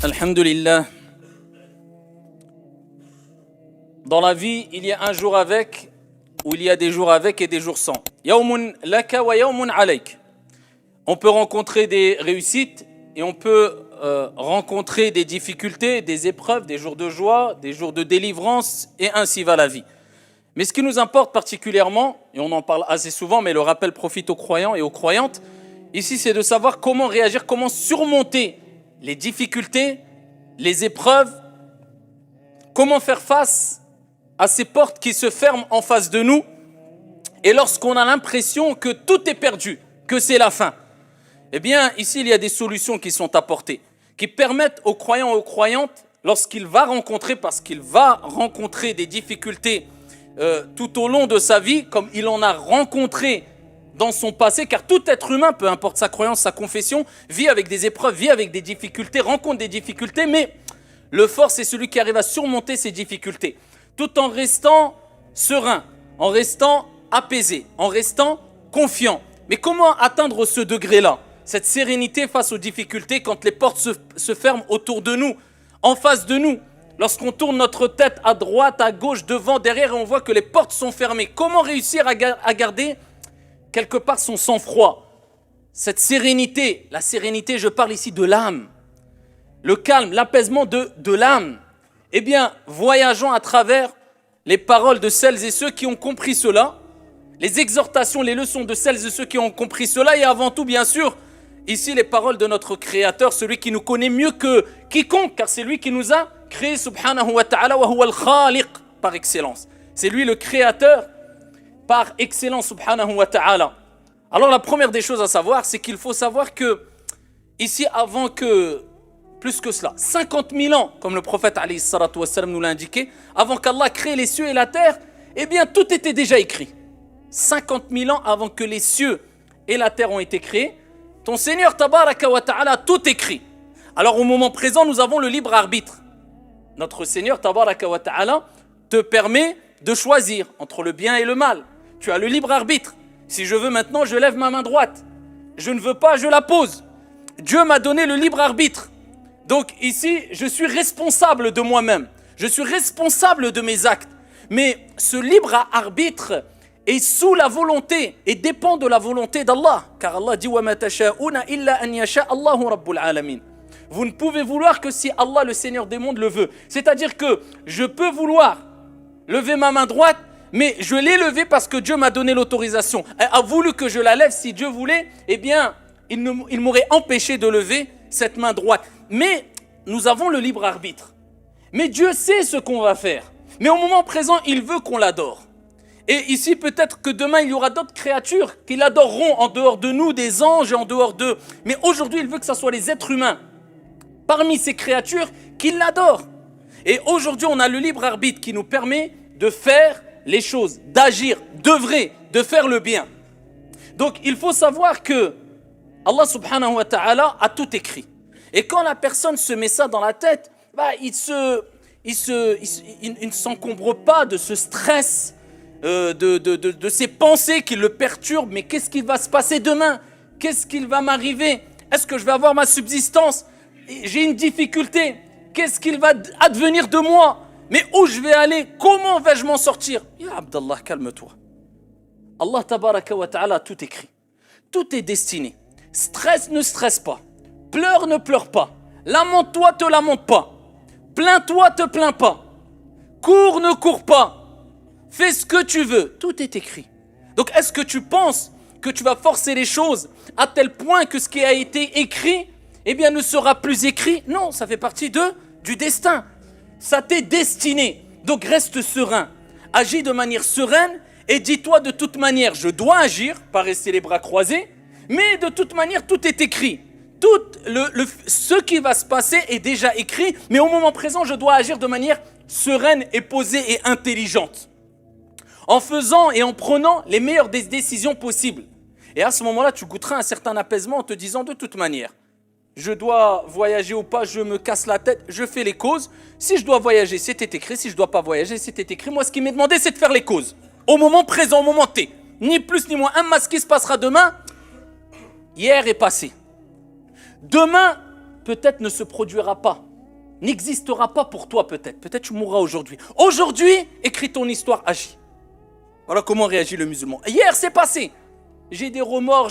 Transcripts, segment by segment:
Alhamdulillah. Dans la vie, il y a un jour avec, ou il y a des jours avec et des jours sans. Yawmun laka wa yawmun alayk. On peut rencontrer des réussites et on peut rencontrer des difficultés, des épreuves, des jours de joie, des jours de délivrance, et ainsi va la vie. Mais ce qui nous importe particulièrement, et on en parle assez souvent, mais le rappel profite aux croyants et aux croyantes, ici c'est de savoir comment réagir, comment surmonter les difficultés, les épreuves, comment faire face à ces portes qui se ferment en face de nous, et lorsqu'on a l'impression que tout est perdu, que c'est la fin. Eh bien, ici, il y a des solutions qui sont apportées, qui permettent aux croyants et aux croyantes, lorsqu'il va rencontrer, parce qu'il va rencontrer des difficultés tout au long de sa vie, comme il en a rencontré dans son passé, car tout être humain, peu importe sa croyance, sa confession, vit avec des épreuves, vit avec des difficultés, rencontre des difficultés, mais le fort, c'est celui qui arrive à surmonter ces difficultés, tout en restant serein, en restant apaisé, en restant confiant. Mais comment atteindre ce degré-là, cette sérénité face aux difficultés quand les portes se ferment autour de nous, en face de nous, lorsqu'on tourne notre tête à droite, à gauche, devant, derrière, et on voit que les portes sont fermées. Comment réussir à garder quelque part son sang-froid, cette sérénité? La sérénité, je parle ici de l'âme, le calme, l'apaisement de l'âme. Eh bien, voyageons à travers les paroles de celles et ceux qui ont compris cela, les exhortations, les leçons de celles et ceux qui ont compris cela, et avant tout, bien sûr, ici les paroles de notre Créateur, celui qui nous connaît mieux que quiconque, car c'est lui qui nous a créé, subhanahu wa ta'ala, wa huwa al-khaliq, par excellence. C'est lui le Créateur par excellence, subhanahu wa ta'ala. Alors la première des choses à savoir, c'est qu'il faut savoir que, ici, avant que, plus que cela, 50 000 ans, comme le prophète alayhi salatu wassalam nous l'a indiqué, avant qu'Allah crée les cieux et la terre, eh bien tout était déjà écrit. 50 000 ans avant que les cieux et la terre ont été créés, ton Seigneur tabaraka wa ta'ala a tout écrit. Alors au moment présent, nous avons le libre arbitre. Notre Seigneur tabaraka wa ta'ala te permet de choisir entre le bien et le mal. Tu as le libre arbitre. Si je veux maintenant, je lève ma main droite. Je ne veux pas, je la pose. Dieu m'a donné le libre arbitre. Donc ici, je suis responsable de moi-même. Je suis responsable de mes actes. Mais ce libre arbitre est sous la volonté et dépend de la volonté d'Allah. Car Allah dit « وَمَا تَشَاءُونَ إِلَّا أَنْ يَشَاءَ اللَّهُ رَبُّ الْعَالَمِينَ » Vous ne pouvez vouloir que si Allah, le Seigneur des mondes, le veut. C'est-à-dire que je peux vouloir lever ma main droite, mais je l'ai levée parce que Dieu m'a donné l'autorisation. Il a voulu que je la lève. Si Dieu voulait, eh bien, il m'aurait empêché de lever cette main droite. Mais nous avons le libre arbitre. Mais Dieu sait ce qu'on va faire. Mais au moment présent, il veut qu'on l'adore. Et ici, peut-être que demain, il y aura d'autres créatures qui l'adoreront en dehors de nous, des anges et en dehors d'eux. Mais aujourd'hui, il veut que ce soit les êtres humains, parmi ces créatures, qui l'adorent. Et aujourd'hui, on a le libre arbitre qui nous permet de faire les choses, d'agir, d'œuvrer, de faire le bien. Donc, il faut savoir que Allah subhanahu wa ta'ala a tout écrit. Et quand la personne se met ça dans la tête, il ne s'encombre pas de ce stress, de ces pensées qui le perturbent. Mais qu'est-ce qui va se passer demain? Qu'est-ce qu'il va m'arriver? Est-ce que je vais avoir ma subsistance? J'ai une difficulté. Qu'est-ce qu'il va advenir de moi? Mais où je vais aller? Comment vais-je m'en sortir? Ya Abdallah, calme-toi. Allah tabaraka wa ta'ala a tout écrit. Tout est destiné. Stresse, ne stresse pas. Pleure, ne pleure pas. Lamente-toi, te lamente pas. Plains-toi, te plains pas. Cours, ne cours pas. Fais ce que tu veux. Tout est écrit. Donc, est-ce que tu penses que tu vas forcer les choses à tel point que ce qui a été écrit, eh bien, ne sera plus écrit? Non, ça fait partie du destin. Ça t'est destiné. Donc, reste serein. Agis de manière sereine et dis-toi de toute manière, je dois agir, pas rester les bras croisés, mais de toute manière, tout est écrit. Ce qui va se passer est déjà écrit, mais au moment présent, je dois agir de manière sereine et posée et intelligente, en faisant et en prenant les meilleures des décisions possibles. Et à ce moment-là, tu goûteras un certain apaisement en te disant de toute manière, je dois voyager ou pas, je me casse la tête, je fais les causes. Si je dois voyager, c'était écrit. Si je ne dois pas voyager, c'était écrit. Moi, ce qui m'est demandé, c'est de faire les causes. Au moment présent, au moment T. Ni plus ni moins. Ce qui se passera demain, hier est passé. Demain, peut-être ne se produira pas. n'existera pas pour toi peut-être. Peut-être tu mourras aujourd'hui. Aujourd'hui, écris ton histoire, agis. Voilà comment réagit le musulman. Hier, c'est passé. J'ai des remords,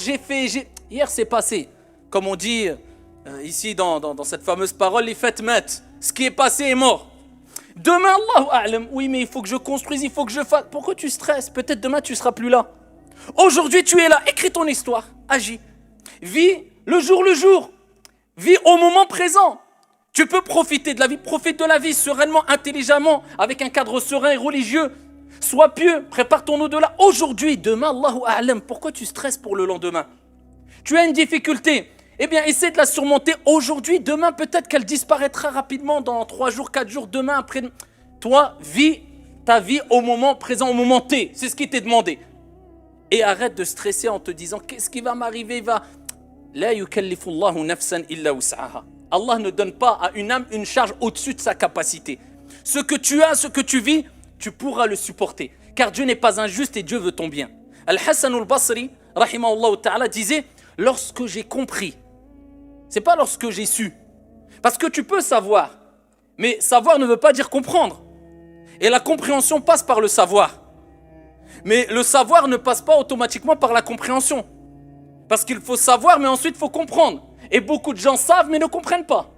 Hier, c'est passé. Comme on dit ici dans cette fameuse parole, les fêtes mettent. Ce qui est passé est mort. Demain, Allahu a'lam. Oui, mais il faut que je construise, il faut que je fasse. Pourquoi tu stresses? Peut-être demain, tu ne seras plus là. Aujourd'hui, tu es là. Écris ton histoire. Agis. Vis le jour. Vis au moment présent. Tu peux profiter de la vie. Profite de la vie sereinement, intelligemment, avec un cadre serein et religieux. Sois pieux. Prépare ton au-delà. Aujourd'hui, demain, Allahu a'lam. Pourquoi tu stresses pour le lendemain? Tu as une difficulté. Eh bien, essaie de la surmonter aujourd'hui. Demain, peut-être qu'elle disparaîtra rapidement dans 3 jours, 4 jours, demain, après. Toi, vis ta vie au moment présent, au moment T. C'est ce qui t'est demandé. Et arrête de stresser en te disant qu'est-ce qui va m'arriver, La yukallifu Allahu nafsan illa wus'aha. Allah ne donne pas à une âme une charge au-dessus de sa capacité. Ce que tu as, ce que tu vis, tu pourras le supporter. Car Dieu n'est pas injuste et Dieu veut ton bien. Al-Hassan al-Basri, rahimahullah ta'ala, disait « Lorsque j'ai compris », c'est pas lorsque j'ai su. Parce que tu peux savoir, mais savoir ne veut pas dire comprendre. Et la compréhension passe par le savoir. Mais le savoir ne passe pas automatiquement par la compréhension. Parce qu'il faut savoir, mais ensuite il faut comprendre. Et beaucoup de gens savent, mais ne comprennent pas.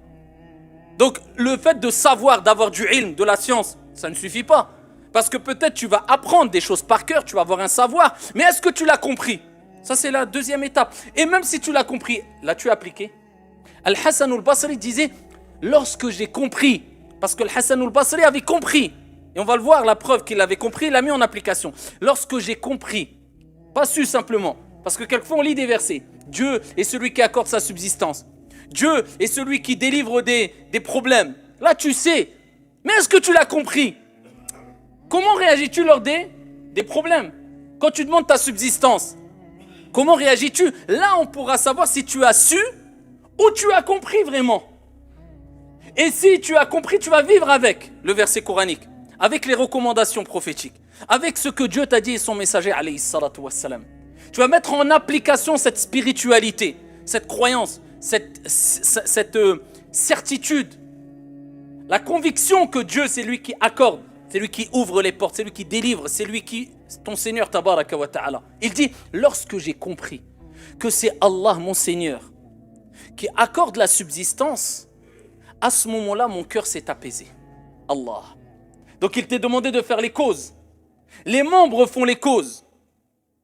Donc le fait de savoir, d'avoir du ilm, de la science, ça ne suffit pas. Parce que peut-être tu vas apprendre des choses par cœur, tu vas avoir un savoir, mais est-ce que tu l'as compris? Ça c'est la deuxième étape. Et même si tu l'as compris, l'as-tu appliqué? Al-Hassan al-Basri disait, lorsque j'ai compris, parce que Al-Hassan al-Basri avait compris, et on va le voir, la preuve qu'il avait compris, il l'a mis en application. Lorsque j'ai compris, pas su simplement, parce que quelquefois on lit des versets, Dieu est celui qui accorde sa subsistance. Dieu est celui qui délivre des problèmes. Là tu sais, mais est-ce que tu l'as compris? Comment réagis-tu lors des problèmes? Quand tu demandes ta subsistance, comment réagis-tu? Là on pourra savoir si tu as su ou tu as compris vraiment. Et si tu as compris, tu vas vivre avec le verset coranique, avec les recommandations prophétiques, avec ce que Dieu t'a dit et son messager alayhi salatu wassalam. Tu vas mettre en application cette spiritualité, cette croyance, cette certitude, la conviction que Dieu c'est lui qui accorde, c'est lui qui ouvre les portes, c'est lui qui délivre, c'est lui qui, ton Seigneur tabaraka wa ta'ala. Il dit, lorsque j'ai compris que c'est Allah mon Seigneur qui accorde la subsistance, à ce moment-là, mon cœur s'est apaisé. Allah. Donc il t'est demandé de faire les causes. Les membres font les causes.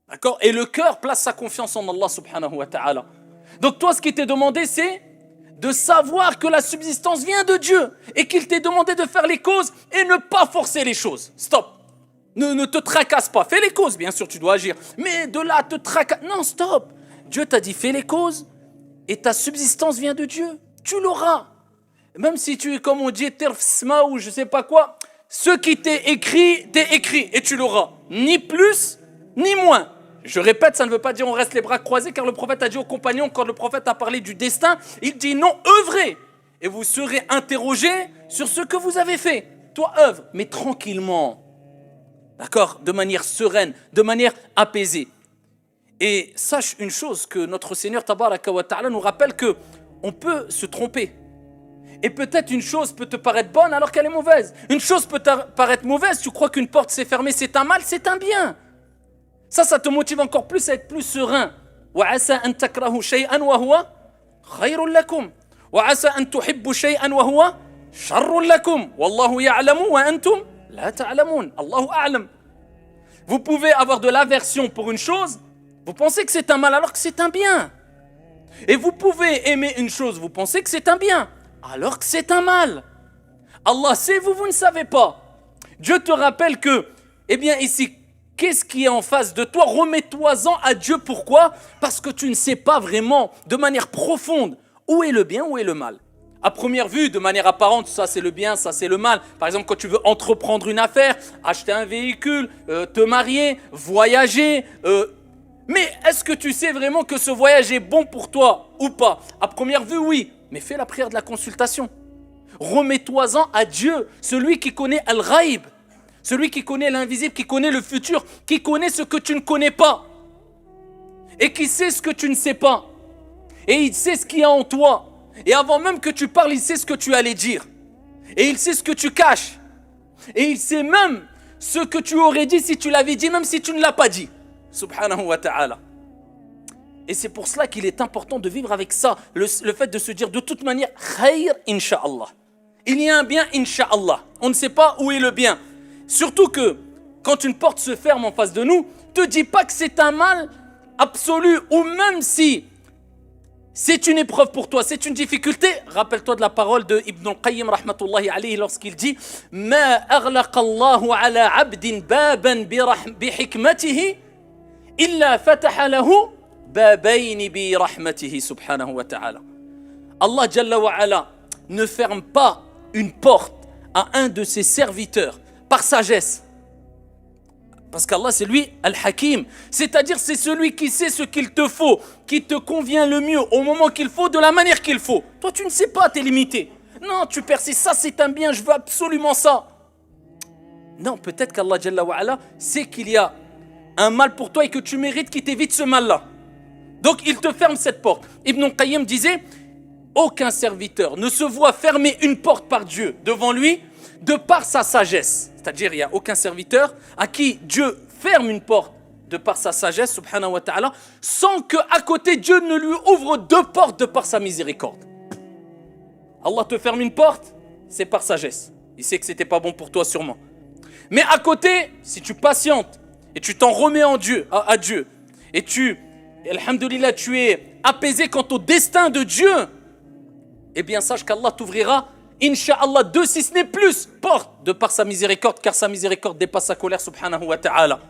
D'accord? Et le cœur place sa confiance en Allah subhanahu wa ta'ala. Donc toi, ce qui t'est demandé, c'est de savoir que la subsistance vient de Dieu et qu'il t'est demandé de faire les causes et ne pas forcer les choses. Stop. Ne te tracasse pas. Fais les causes, bien sûr, tu dois agir. Mais de là, te tracasse. Non, stop. Dieu t'a dit, fais les causes et ta subsistance vient de Dieu. Tu l'auras. Même si tu es, comme on dit, terfsma ou je sais pas quoi, ce qui t'est écrit et tu l'auras. Ni plus, ni moins. Je répète, ça ne veut pas dire on reste les bras croisés, car le prophète a dit aux compagnons, quand le prophète a parlé du destin, il dit non, œuvrez, et vous serez interrogés sur ce que vous avez fait. Toi, œuvre, mais tranquillement. D'accord? De manière sereine, de manière apaisée. Et sache une chose, que notre Seigneur Tabaraka wa Ta'ala nous rappelle que on peut se tromper. Et peut-être une chose peut te paraître bonne alors qu'elle est mauvaise. Une chose peut te paraître mauvaise, tu crois qu'une porte s'est fermée, c'est un mal, c'est un bien. Ça te motive encore plus à être plus serein. وَعَسَى أَن تَكْرَهُ شَيْئًا وَهُوَ خَيْرٌ لَكُمْ وَعَسَى أَن تُحِبُّ شَيْئًا وَهُوَ شَرٌ لَكُمْ وَاللَّهُ يَعْلَمُ وَأَنْتُمْ لَا تَعْلَمُونَ Allahu a'lam. Vous pouvez avoir de l'aversion pour une chose, vous pensez que c'est un mal alors que c'est un bien. Et vous pouvez aimer une chose, vous pensez que c'est un bien alors que c'est un mal. Allah sait, vous ne savez pas. Dieu te rappelle que, eh bien ici, qu'est-ce qui est en face de toi? Remets-toi-en à Dieu. Pourquoi? Parce que tu ne sais pas vraiment, de manière profonde, où est le bien, où est le mal. À première vue, de manière apparente, ça c'est le bien, ça c'est le mal. Par exemple, quand tu veux entreprendre une affaire, acheter un véhicule, te marier, voyager. Mais est-ce que tu sais vraiment que ce voyage est bon pour toi ou pas? À première vue, oui. Mais fais la prière de la consultation. Remets-toi-en à Dieu, celui qui connaît Al-Ghaib, celui qui connaît l'invisible, qui connaît le futur, qui connaît ce que tu ne connais pas et qui sait ce que tu ne sais pas. Et il sait ce qu'il y a en toi. Et avant même que tu parles, il sait ce que tu allais dire. Et il sait ce que tu caches. Et il sait même ce que tu aurais dit si tu l'avais dit, même si tu ne l'as pas dit. Subhanahu wa ta'ala. Et c'est pour cela qu'il est important de vivre avec ça. Le fait de se dire de toute manière, khayr, insha'Allah. Il y a un bien, insha'Allah. On ne sait pas où est le bien. Surtout que quand une porte se ferme en face de nous, ne te dis pas que c'est un mal absolu, ou même si c'est une épreuve pour toi, c'est une difficulté. Rappelle-toi de la parole de Ibn al-Qayyim rahmatullahi alayhi lorsqu'il dit Ma aghlaqa Allahu ala abdin baban bi hikmatihi illa fataha lahu babayni bi rahmatihi subhanahu wa ta'ala. Allah Jalla wa ala ne ferme pas une porte à un de ses serviteurs par sagesse. Parce qu'Allah, c'est lui, Al-Hakim. C'est-à-dire, c'est celui qui sait ce qu'il te faut, qui te convient le mieux, au moment qu'il faut, de la manière qu'il faut. Toi, tu ne sais pas, tu es limité. Non, tu persistes, ça c'est un bien, je veux absolument ça. Non, peut-être qu'Allah Jalla wa ala sait qu'il y a un mal pour toi et que tu mérites qu'il t'évite ce mal-là. Donc, il te ferme cette porte. Ibn al-Qayyim disait, aucun serviteur ne se voit fermer une porte par Dieu devant lui de par sa sagesse. C'est-à-dire, il n'y a aucun serviteur à qui Dieu ferme une porte de par sa sagesse, subhanahu wa ta'ala, sans qu'à côté Dieu ne lui ouvre deux portes de par sa miséricorde. Allah te ferme une porte, c'est par sagesse. Il sait que c'était pas bon pour toi sûrement. Mais à côté, si tu patientes et tu t'en remets à Dieu, et alhamdoulilah, tu es apaisé quant au destin de Dieu, eh bien sache qu'Allah t'ouvrira Inch'Allah, deux si ce n'est plus, porte de par sa miséricorde, car sa miséricorde dépasse sa colère, subhanahu wa ta'ala.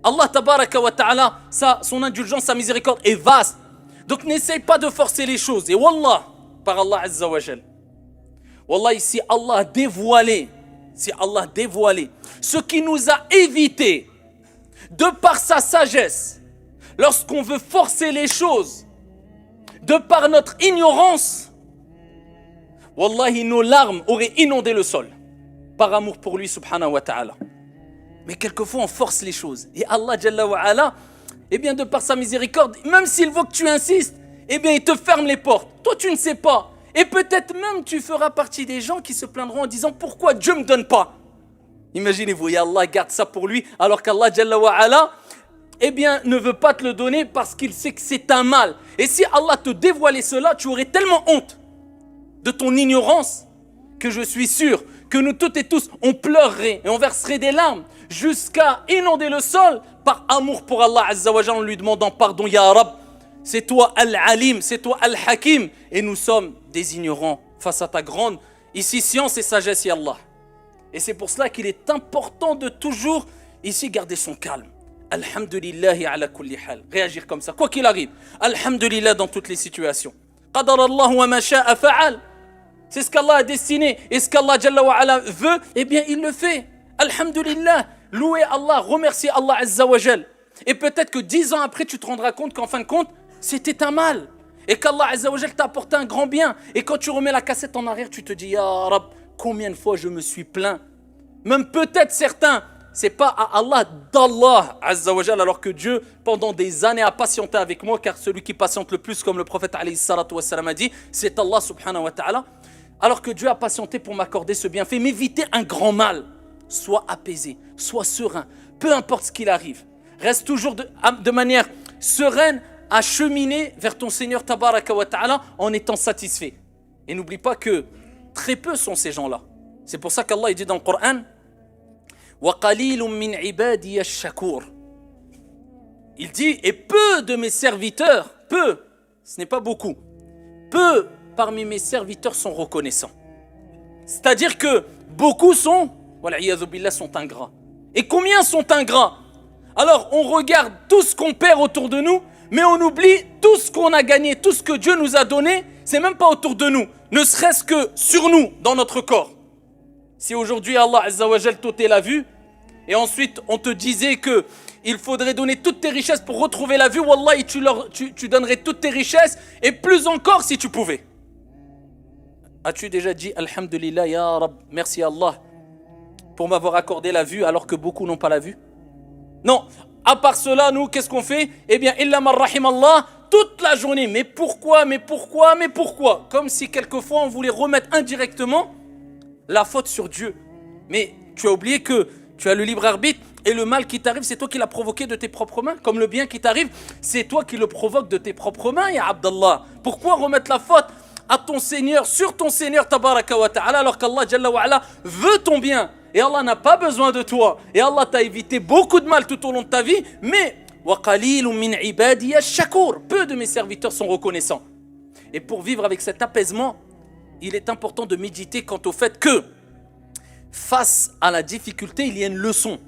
Allah tabaraka wa ta'ala, son indulgence, sa miséricorde est vaste. Donc n'essaye pas de forcer les choses. Et wallah, par Allah azza wa jal. Wallah, si Allah a dévoilé ce qui nous a évité de par sa sagesse, lorsqu'on veut forcer les choses, de par notre ignorance, wallahi, nos larmes auraient inondé le sol par amour pour lui, subhanahu wa ta'ala. Mais quelquefois, on force les choses. Et Allah, Jalla wa ala, eh bien, de par sa miséricorde, même s'il veut que tu insistes, eh bien, il te ferme les portes. Toi, tu ne sais pas. Et peut-être même, tu feras partie des gens qui se plaindront en disant, pourquoi Dieu ne me donne pas? Imaginez-vous, et Allah garde ça pour lui, alors qu'Allah, Jalla wa ala, eh bien, ne veut pas te le donner parce qu'il sait que c'est un mal. Et si Allah te dévoilait cela, tu aurais tellement honte de ton ignorance, que je suis sûr que nous toutes et tous, on pleurerait et on verserait des larmes jusqu'à inonder le sol par amour pour Allah Azza wa Jalla en lui demandant pardon, Ya Rab, c'est toi Al-Alim, c'est toi Al-Hakim, et nous sommes des ignorants face à ta grande ici science et sagesse, Ya Allah. Et c'est pour cela qu'il est important de toujours ici garder son calme. Alhamdulillahi ala kulli hal, réagir comme ça, quoi qu'il arrive. Alhamdulillah dans toutes les situations. Qadar Allah wa ma sha'a fa'al. C'est ce qu'Allah a destiné et ce qu'Allah Jalla wa ala veut, eh bien il le fait. Alhamdulillah, louez Allah, remerciez Allah Azza wa Jal. Et peut-être que 10 ans après, tu te rendras compte qu'en fin de compte, c'était un mal. Et qu'Allah Azza wa Jal t'a apporté un grand bien. Et quand tu remets la cassette en arrière, tu te dis, Ya Rab, combien de fois je me suis plaint. Même peut-être certains, c'est pas à Allah, d'Allah Azza wa Jal, alors que Dieu, pendant des années, a patienté avec moi, car celui qui patiente le plus, comme le prophète alayhi salatu wa salam a dit, c'est Allah subhanahu wa ta'ala. Alors que Dieu a patienté pour m'accorder ce bienfait, m'éviter un grand mal. Sois apaisé, sois serein, peu importe ce qu'il arrive. Reste toujours de manière sereine à cheminer vers ton Seigneur tabaraka wa ta'ala en étant satisfait. Et n'oublie pas que très peu sont ces gens-là. C'est pour ça qu'Allah dit dans le Coran, وَقَلِيلٌ مِّنْ عِبَادِيَ الشَّكُورِ. Il dit, et peu de mes serviteurs, peu, ce n'est pas beaucoup, peu parmi mes serviteurs sont reconnaissants. C'est-à-dire que beaucoup sont ingrats. Et combien sont ingrats? Alors on regarde tout ce qu'on perd autour de nous, mais on oublie tout ce qu'on a gagné, tout ce que Dieu nous a donné, c'est même pas autour de nous, ne serait-ce que sur nous, dans notre corps. Si aujourd'hui Allah Azza wa Jal t'ôtait la vue, et ensuite on te disait que il faudrait donner toutes tes richesses pour retrouver la vue, Wallahi, tu donnerais toutes tes richesses, et plus encore si tu pouvais. As-tu déjà dit Alhamdulillah, Ya Rab, merci Allah pour m'avoir accordé la vue alors que beaucoup n'ont pas la vue? Non, à part cela, nous, qu'est-ce qu'on fait? Eh bien, illa man rahim Allah, toute la journée. Mais pourquoi? Comme si quelquefois on voulait remettre indirectement la faute sur Dieu. Mais tu as oublié que tu as le libre arbitre et le mal qui t'arrive, c'est toi qui l'as provoqué de tes propres mains. Comme le bien qui t'arrive, c'est toi qui le provoques de tes propres mains, ya Abdallah. Pourquoi remettre la faute à ton Seigneur, sur ton Seigneur, tabaraka wa ta'ala, alors qu'Allah Jalla wa ala veut ton bien. Et Allah n'a pas besoin de toi. Et Allah t'a évité beaucoup de mal tout au long de ta vie. Mais, وَقَلِيلٌ مِّنْ عِبَادِيَ الشَّكُورِ, peu de mes serviteurs sont reconnaissants. Et pour vivre avec cet apaisement, il est important de méditer quant au fait que, face à la difficulté, il y a une leçon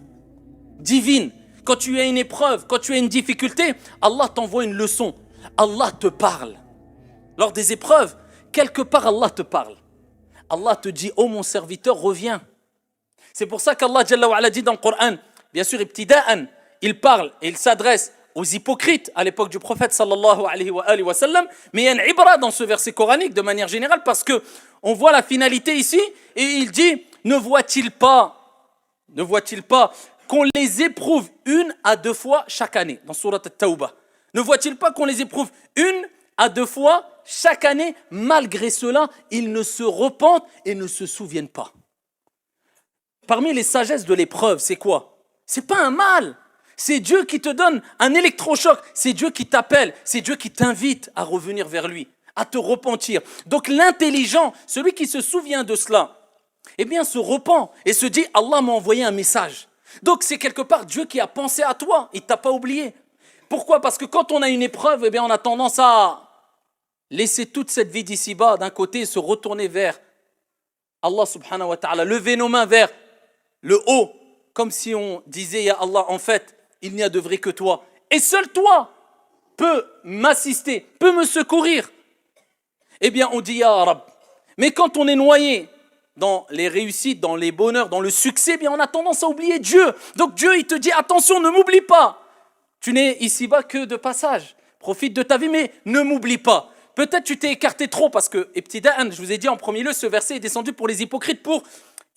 divine. Quand tu as une épreuve, quand tu as une difficulté, Allah t'envoie une leçon. Allah te parle. Lors des épreuves, quelque part Allah te parle. Allah te dit, oh mon serviteur, reviens. C'est pour ça qu'Allah Jalla wa ala dit dans le Coran, bien sûr, ibtida'an, il parle et il s'adresse aux hypocrites à l'époque du prophète sallallahu alayhi wa sallam, mais il y a une ibra dans ce verset coranique de manière générale parce que on voit la finalité ici et il dit, ne voit-il pas qu'on les éprouve 1 à 2 fois chaque année dans Surat At-Tawbah. Ne voit-il pas qu'on les éprouve 1 à 2 fois chaque année, malgré cela, ils ne se repentent et ne se souviennent pas. Parmi les sagesses de l'épreuve, c'est quoi? C'est pas un mal. C'est Dieu qui te donne un électrochoc. C'est Dieu qui t'appelle. C'est Dieu qui t'invite à revenir vers lui, à te repentir. Donc l'intelligent, celui qui se souvient de cela, eh bien se repent et se dit, Allah m'a envoyé un message. Donc c'est quelque part Dieu qui a pensé à toi. Il ne t'a pas oublié. Pourquoi? Parce que quand on a une épreuve, eh bien on a tendance à laisser toute cette vie d'ici-bas d'un côté et se retourner vers Allah subhanahu wa ta'ala, lever nos mains vers le haut, comme si on disait, ya Allah, en fait, il n'y a de vrai que toi. Et seul toi peut m'assister, peut me secourir. Eh bien, on dit, ya Rab. Mais quand on est noyé dans les réussites, dans les bonheurs, dans le succès, eh bien, on a tendance à oublier Dieu. Donc Dieu, il te dit, attention, ne m'oublie pas. Tu n'es ici-bas que de passage. Profite de ta vie, mais ne m'oublie pas. Peut-être tu t'es écarté trop parce que, ibtida'an, je vous ai dit en premier lieu, ce verset est descendu pour les hypocrites, pour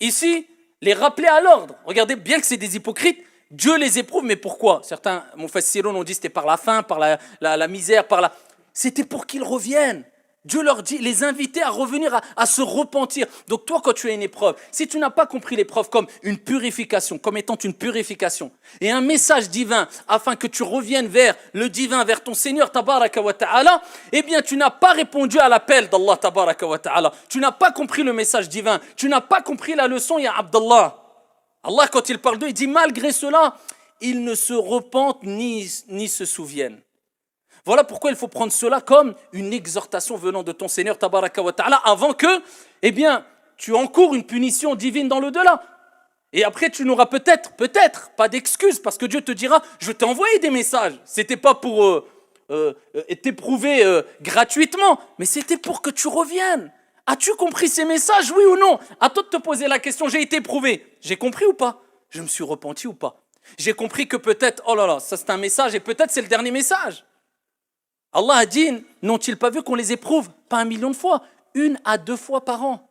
ici les rappeler à l'ordre. Regardez bien que c'est des hypocrites, Dieu les éprouve, mais pourquoi? Certains mufassirun ont dit que c'était par la faim, par la misère, par la... C'était pour qu'ils reviennent. Dieu leur dit, les inviter à revenir, à se repentir. Donc toi, quand tu as une épreuve, si tu n'as pas compris l'épreuve comme une purification, comme étant une purification, et un message divin, afin que tu reviennes vers le divin, vers ton Seigneur, tabaraka wa ta'ala, eh bien tu n'as pas répondu à l'appel d'Allah, tabaraka wa ta'ala. Tu n'as pas compris le message divin. Tu n'as pas compris la leçon, ya Abdallah. Allah, quand il parle d'eux, il dit, malgré cela, ils ne se repentent ni se souviennent. Voilà pourquoi il faut prendre cela comme une exhortation venant de ton Seigneur tabaraka wa ta'ala avant que, eh bien, tu encours une punition divine dans l'au-delà. Et après, tu n'auras peut-être pas d'excuses parce que Dieu te dira, je t'ai envoyé des messages. C'était pas pour t'éprouver gratuitement, mais c'était pour que tu reviennes. As-tu compris ces messages, oui ou non? À toi de te poser la question, j'ai été éprouvé. J'ai compris ou pas? Je me suis repenti ou pas? J'ai compris que peut-être, oh là là, ça c'est un message et peut-être c'est le dernier message. Allah a dit, n'ont-ils pas vu qu'on les éprouve? Pas 1 million de fois, 1 à 2 fois par an.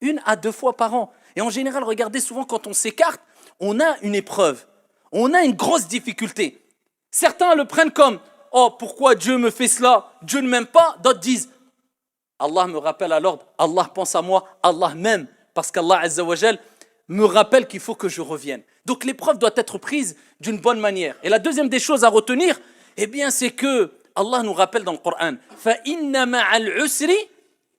1 à 2 fois par an. Et en général, regardez souvent quand on s'écarte, on a une épreuve. On a une grosse difficulté. Certains le prennent comme, oh pourquoi Dieu me fait cela? Dieu ne m'aime pas. D'autres disent, Allah me rappelle à l'ordre, Allah pense à moi, Allah m'aime. Parce qu'Allah Azza wa Jal me rappelle qu'il faut que je revienne. Donc l'épreuve doit être prise d'une bonne manière. Et la deuxième des choses à retenir, eh bien c'est que Allah nous rappelle dans le Coran, فَإِنَّ مَعَ الْعُسْرِ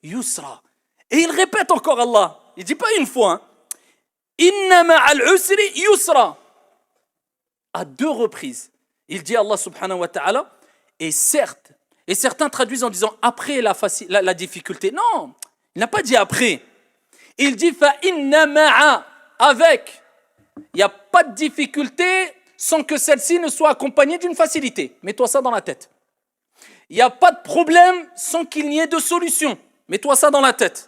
يُسْرًا. Et il répète encore Allah, il ne dit pas une fois, إِنَّ مَعَ الْعُسْرِ يُسْرًا. À 2 reprises, il dit Allah subhanahu wa ta'ala, et certes, et certains traduisent en disant après la difficulté. Non, il n'a pas dit après. Il dit فَإِنَّ مَعَ, avec. Il n'y a pas de difficulté sans que celle-ci ne soit accompagnée d'une facilité. Mets-toi ça dans la tête. Il n'y a pas de problème sans qu'il n'y ait de solution. Mets-toi ça dans la tête.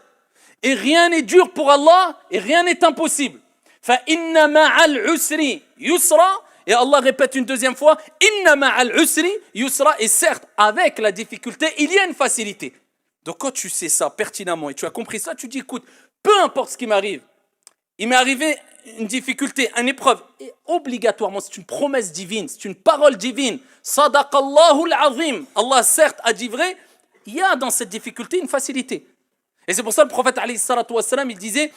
Et rien n'est dur pour Allah et rien n'est impossible. فَإِنَّ مَعَ الْعُسْرِ يُسْرًا. Et Allah répète une deuxième fois, إِنَّ مَعَ الْعُسْرِ يُسْرًا. Et certes, avec la difficulté, il y a une facilité. Donc quand tu sais ça pertinemment et tu as compris ça, tu dis, écoute, peu importe ce qui m'arrive, il m'est arrivé une difficulté, une épreuve, et obligatoirement, c'est une promesse divine, c'est une parole divine. Sadaqallahu al-azim. Allah certes a dit vrai, il y a dans cette difficulté une facilité. Et c'est pour ça que le prophète alayhi salatu wassalam, il disait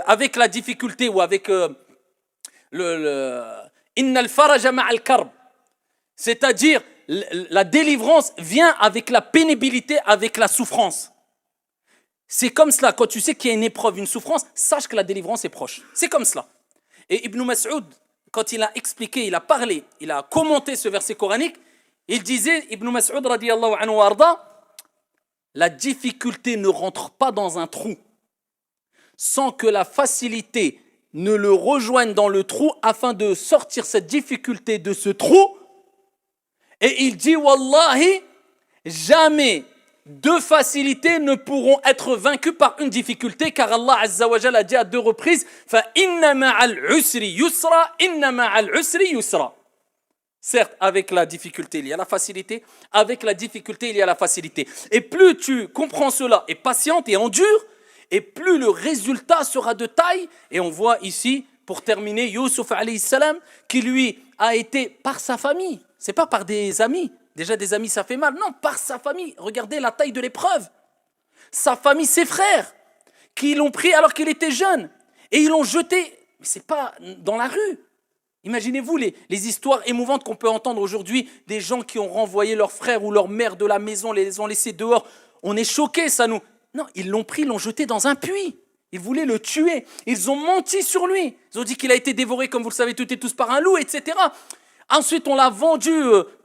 avec la difficulté ou avec innal faraja ma'al karb, c'est-à-dire la délivrance vient avec la pénibilité, avec la souffrance. C'est comme cela, quand tu sais qu'il y a une épreuve, une souffrance, sache que la délivrance est proche. C'est comme cela. Et Ibn Mas'ud, quand il a expliqué, il a parlé, il a commenté ce verset coranique, il disait, Ibn Mas'ud radiyallahu anhu wa arda, la difficulté ne rentre pas dans un trou sans que la facilité ne le rejoigne dans le trou afin de sortir cette difficulté de ce trou. Et il dit, Wallahi, jamais deux facilités ne pourront être vaincues par une difficulté, car Allah Azza wa Jalla a dit à 2 reprises, Fa inna ma'al usri yusra, inna ma'al usri yusra. Certes, avec la difficulté, il y a la facilité. Avec la difficulté, il y a la facilité. Et plus tu comprends cela et patiente et endure, et plus le résultat sera de taille. Et on voit ici, pour terminer, Youssouf alayhi salam, qui lui a été par sa famille. C'est pas par des amis. Déjà, des amis, ça fait mal. Non, par sa famille. Regardez la taille de l'épreuve. Sa famille, ses frères, qui l'ont pris alors qu'il était jeune. Et ils l'ont jeté. Mais c'est pas dans la rue. Imaginez-vous les histoires émouvantes qu'on peut entendre aujourd'hui, des gens qui ont renvoyé leur frère ou leur mère de la maison, les ont laissés dehors. On est choqués, ça nous... Non, ils l'ont pris, ils l'ont jeté dans un puits. Ils voulaient le tuer. Ils ont menti sur lui. Ils ont dit qu'il a été dévoré, comme vous le savez toutes et tous, par un loup, etc. Ensuite, on l'a vendu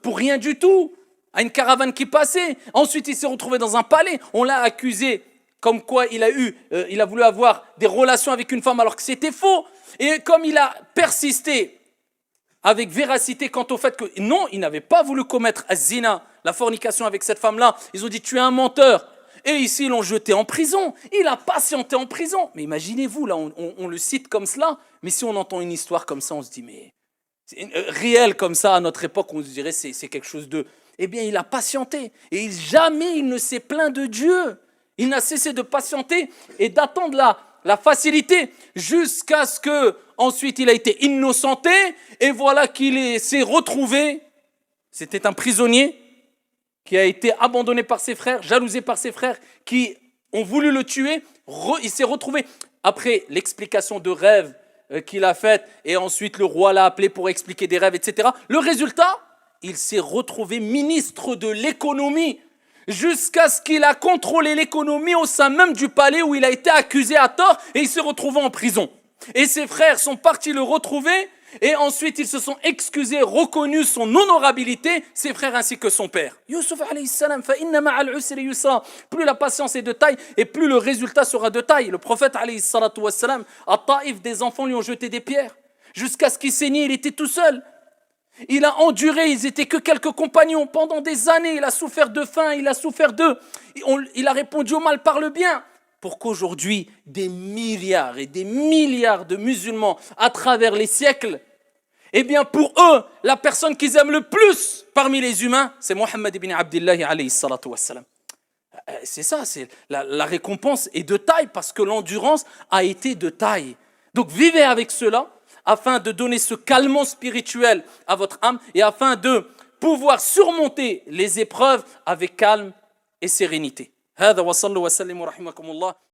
pour rien du tout à une caravane qui passait. Ensuite, il s'est retrouvé dans un palais. On l'a accusé comme quoi il a voulu avoir des relations avec une femme alors que c'était faux. Et comme il a persisté avec véracité quant au fait que non, il n'avait pas voulu commettre az-zina, la fornication avec cette femme-là. Ils ont dit, tu es un menteur. Et ici, ils l'ont jeté en prison. Il a patienté en prison. Mais imaginez-vous, là, on le cite comme cela. Mais si on entend une histoire comme ça, on se dit, mais réel comme ça, à notre époque, on se dirait, c'est quelque chose de... Eh bien, il a patienté. Et jamais il ne s'est plaint de Dieu. Il n'a cessé de patienter et d'attendre la facilité jusqu'à ce que ensuite il a été innocenté et voilà qu'il s'est retrouvé. C'était un prisonnier qui a été abandonné par ses frères, jalousé par ses frères qui ont voulu le tuer. Il s'est retrouvé après l'explication de rêve qu'il a faite et ensuite le roi l'a appelé pour expliquer des rêves, etc. Le résultat, il s'est retrouvé ministre de l'économie jusqu'à ce qu'il a contrôlé l'économie au sein même du palais où il a été accusé à tort et il s'est retrouvé en prison. Et ses frères sont partis le retrouver et ensuite ils se sont excusés, reconnus son honorabilité, ses frères ainsi que son père. Youssouf alayhi salam, fa inna ma'al usri yusra. Plus la patience est de taille et plus le résultat sera de taille. Le prophète alayhi salatu wassalam, à Taïf, des enfants lui ont jeté des pierres jusqu'à ce qu'il saignait, il était tout seul. Il a enduré, ils étaient que quelques compagnons. Pendant des années, il a souffert de faim, il a souffert d'eux. Il a répondu au mal par le bien. Pour qu'aujourd'hui, des milliards et des milliards de musulmans à travers les siècles, eh bien pour eux, la personne qu'ils aiment le plus parmi les humains, c'est Mohammed ibn Abdillahi alayhi salatu wassalam. C'est ça, c'est la récompense est de taille parce que l'endurance a été de taille. Donc vivez avec cela, afin de donner ce calmant spirituel à votre âme et afin de pouvoir surmonter les épreuves avec calme et sérénité. هذا وصلوا وسلموا رحمكم الله